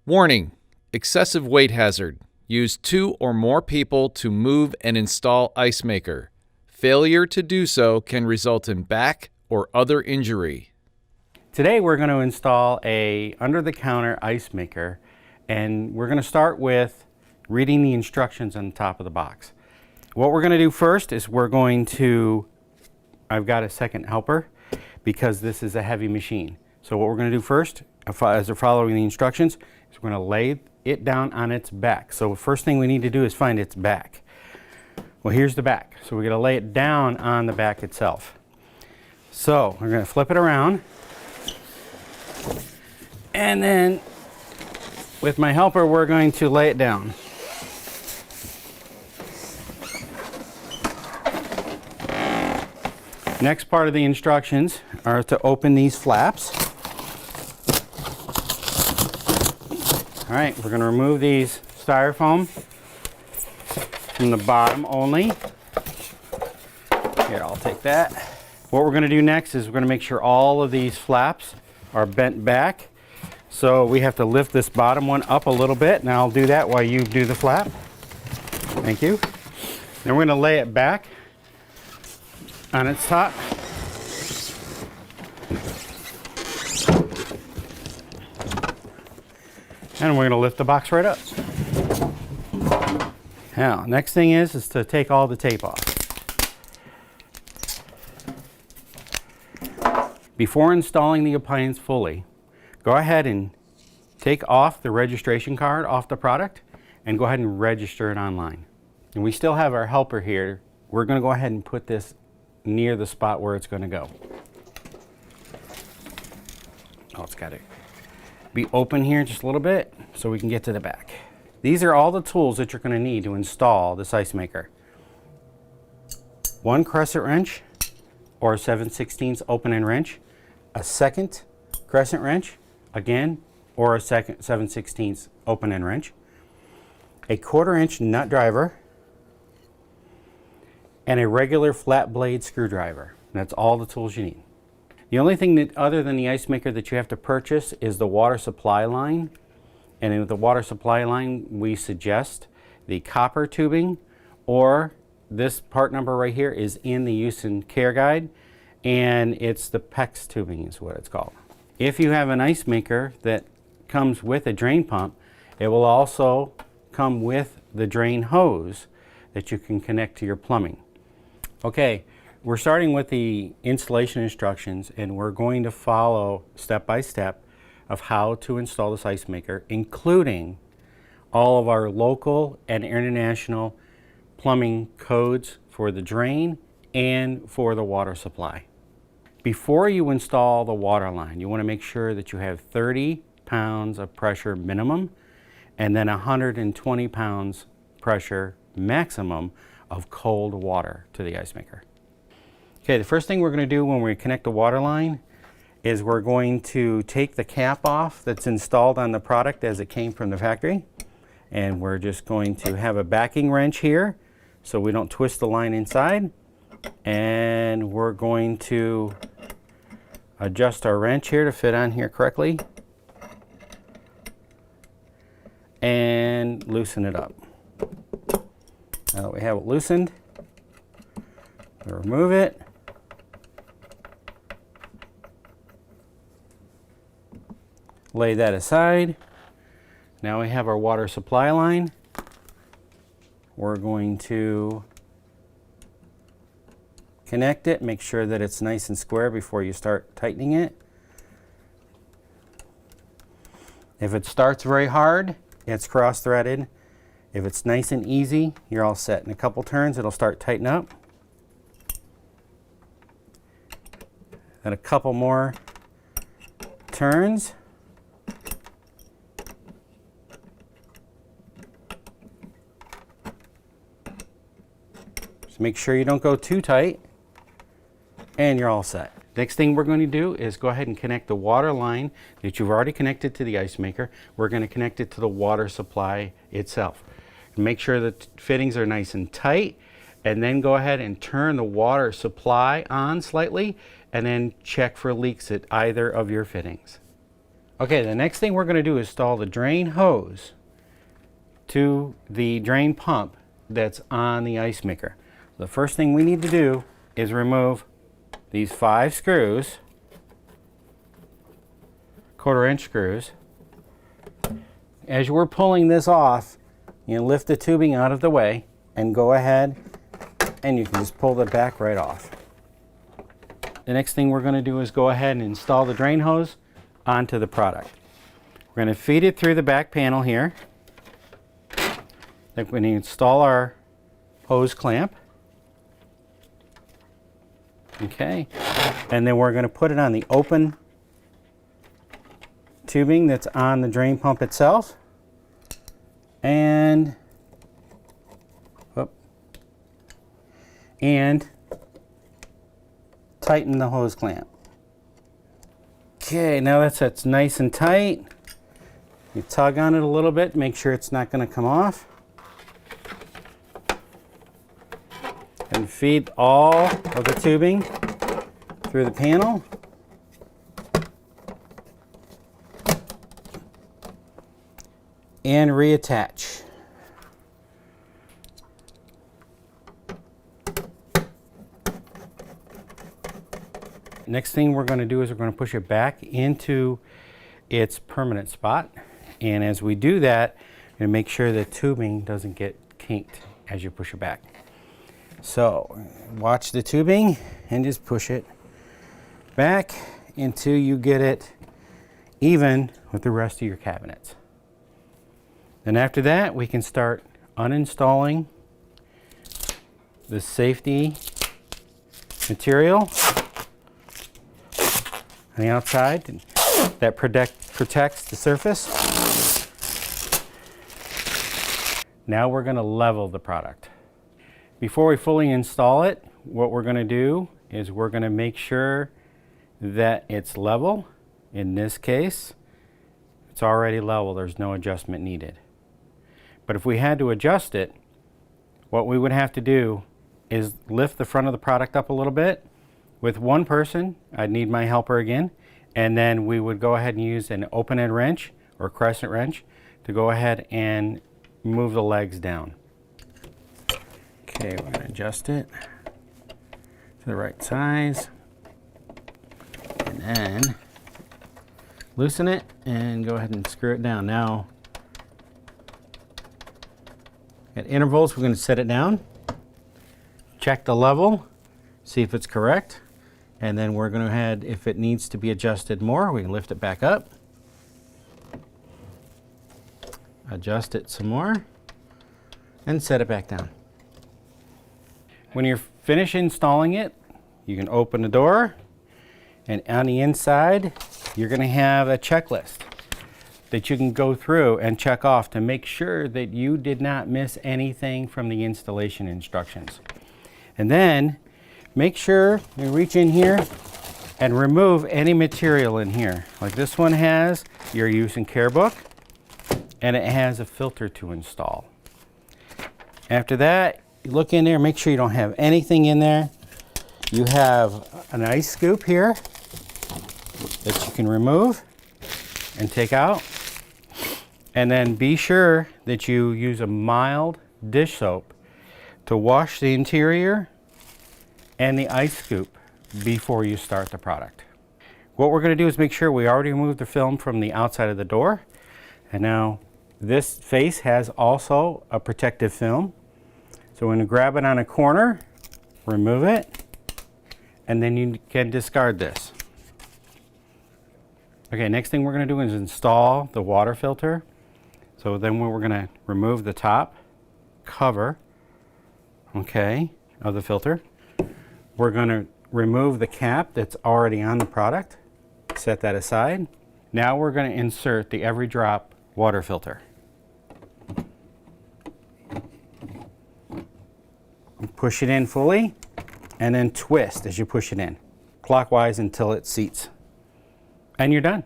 Warning: excessive weight hazard. Use 2 or more people to move and install ice maker. Failure to do so can result in back or other injury. Today we're going to install a under-the-counter ice maker, and we're going to start with reading the instructions on the top of the box. What we're going to do first is I've got a second helper because this is a heavy machine. So what we're going to do first, as we're following the instructions, is we're going to lay it down on its back. So the first thing we need to do is find its back. Well, here's the back. So we're going to lay it down on the back itself. So we're going to flip it around, and then with my helper we're going to lay it down. Next part of the instructions are to open these flaps. All right, we're going to remove these styrofoam from the bottom only. Here, I'll take that. What we're going to do next is we're going to make sure all of these flaps are bent back. So we have to lift this bottom one up a little bit, and I'll do that while you do the flap. Thank you. Then we're going to lay it back on its top. And we're going to lift the box right up. Now, next thing is to take all the tape off. Before installing the appliance fully, go ahead and take off the registration card off the product and go ahead and register it online. And we still have our helper here. We're going to go ahead and put this near the spot where it's going to go. Oh, it's got to be open here just a little bit so we can get to the back. These are all the tools that you're going to need to install this ice maker. 1 crescent wrench or 7/16 opening wrench, a second crescent wrench, again, or a second 7/16 opening wrench, a 1/4 inch nut driver, and a regular flat blade screwdriver. That's all the tools you need. The only thing that, other than the ice maker, that you have to purchase is the water supply line. And in the water supply line, we suggest the copper tubing, or this part number right here is in the use and care guide, and it's the PEX tubing is what it's called. If you have an ice maker that comes with a drain pump, it will also come with the drain hose that you can connect to your plumbing. Okay, we're starting with the installation instructions, and we're going to follow step by step of how to install this ice maker, including all of our local and international plumbing codes for the drain and for the water supply. Before you install the water line, you want to make sure that you have 30 pounds of pressure minimum and then 120 pounds pressure maximum of cold water to the ice maker. Okay, the first thing we're going to do when we connect the water line is we're going to take the cap off that's installed on the product as it came from the factory, and we're just going to have a backing wrench here so we don't twist the line inside, and we're going to adjust our wrench here to fit on here correctly and loosen it up. Now that we have it loosened, we'll remove it. Lay that aside. Now we have our water supply line. We're going to connect it, make sure that it's nice and square before you start tightening it. If it starts very hard, it's cross-threaded. If it's nice and easy, you're all set. In a couple turns, it'll start tightening up. Then a couple more turns. Just make sure you don't go too tight, and you're all set. Next thing we're going to do is go ahead and connect the water line that you've already connected to the ice maker. We're going to connect it to the water supply itself. Make sure that fittings are nice and tight, and then go ahead and turn the water supply on slightly, and then check for leaks at either of your fittings. Okay, the next thing we're going to do is install the drain hose to the drain pump that's on the ice maker. The first thing we need to do is remove these 5 screws, 1/4-inch screws. As we're pulling this off, you lift the tubing out of the way and go ahead and you can just pull the back right off. The next thing we're going to do is go ahead and install the drain hose onto the product. We're going to feed it through the back panel here. Then we're going to install our hose clamp. Okay, and then we're going to put it on the open tubing that's on the drain pump itself. And tighten the hose clamp. Okay, now that's nice and tight. You tug on it a little bit, make sure it's not going to come off. And feed all of the tubing through the panel. And reattach. Next thing we're going to do is we're going to push it back into its permanent spot. And as we do that, we're going to make sure the tubing doesn't get kinked as you push it back. So watch the tubing and just push it back until you get it even with the rest of your cabinets. Then after that, we can start uninstalling the safety material on the outside that protects the surface. Now we're going to level the product. Before we fully install it, what we're going to do is we're going to make sure that it's level. In this case, it's already level. There's no adjustment needed. But if we had to adjust it, what we would have to do is lift the front of the product up a little bit. With one person, I'd need my helper again, and then we would go ahead and use an open-end wrench or crescent wrench to go ahead and move the legs down. Okay, we're going to adjust it to the right size, and then loosen it and go ahead and screw it down. Now, at intervals, we're going to set it down, check the level, see if it's correct, and then we're going to head, if it needs to be adjusted more, we can lift it back up, adjust it some more, and set it back down. When you're finished installing it, you can open the door, and on the inside, you're going to have a checklist that you can go through and check off to make sure that you did not miss anything from the installation instructions. And then make sure you reach in here and remove any material in here. Like this one has your use and care book, and it has a filter to install. After that, you look in there, make sure you don't have anything in there. You have an ice scoop here that you can remove and take out. And then be sure that you use a mild dish soap to wash the interior and the ice scoop before you start the product. What we're going to do is make sure we already removed the film from the outside of the door. And now this face has also a protective film. So we're going to grab it on a corner, remove it, and then you can discard this. Okay, next thing we're going to do is install the water filter. So then we're going to remove the top cover, okay, of the filter. We're going to remove the cap that's already on the product, set that aside. Now we're going to insert the every drop water filter. Push it in fully and then twist as you push it in, clockwise until it seats. And you're done.